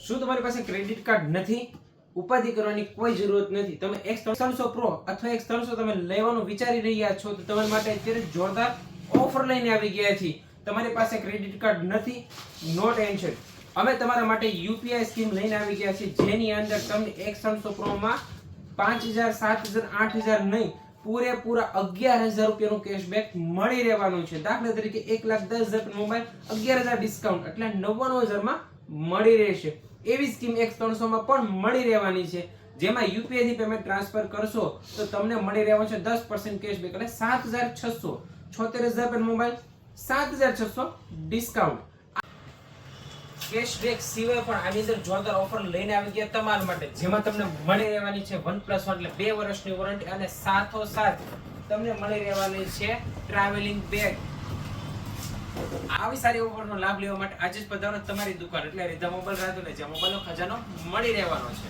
શું તમારી પાસે ક્રેડિટ કાર્ડ નથી? ઉપાધિ કરવાની કોઈ જરૂરત નથી. તમે X300 Pro અથવા X300 તમે લેવાનું વિચારી રહ્યા છો તો તમારા માટે અત્યારે જોરદાર ઓફર લઈને આવી ગયા છીએ. તમારી પાસે ક્રેડિટ કાર્ડ નથી, નો ટેન્શન. અમે તમારા માટે યુપીઆઈ સ્કીમ લઈને આવી ગયા છીએ, જેની અંદર તમને X300 Pro માં 5000, 7000, 8000 નહીં, પૂરેપૂરા 11000 રૂપિયાનું કેશબેક મળી રહેવાનું છે. દાખલા તરીકે 1,10,000 મોબાઈલ 11000 ડિસ્કાઉન્ટ એટલે 99000 માં મળી રહેશે. એવી સ્કીમ X300 માં પણ મળી રહેવાની છે, જેમાં યુપીઆઈ થી પેમેન્ટ ટ્રાન્સફર કરશો તો તમને મળી રહેવાનો છે 10% કેશબેક એટલે 7600. 76000 રૂપિયા મોબાઈલ 7600 ડિસ્કાઉન્ટ. કેશબેક સિવાય પણ આની અંદર જોરદાર ઓફર લઈને આવી ગયા તમારા માટે, જેમાં તમને મળી રહેવાની છે OnePlus One એટલે 2 વર્ષની વોરંટી અને સાથોસાથ તમને મળી રહેવાની છે ટ્રાવેલિંગ બેગ. આવી સારી ઓફરનો લાભ લેવા માટે આજે જ પધારો તમારી દુકાન એટલે રીધા મોબાઈલ રાજુલા, જ્યાં મોબાઈલનો ખજાનો મળી રહેવાનો છે.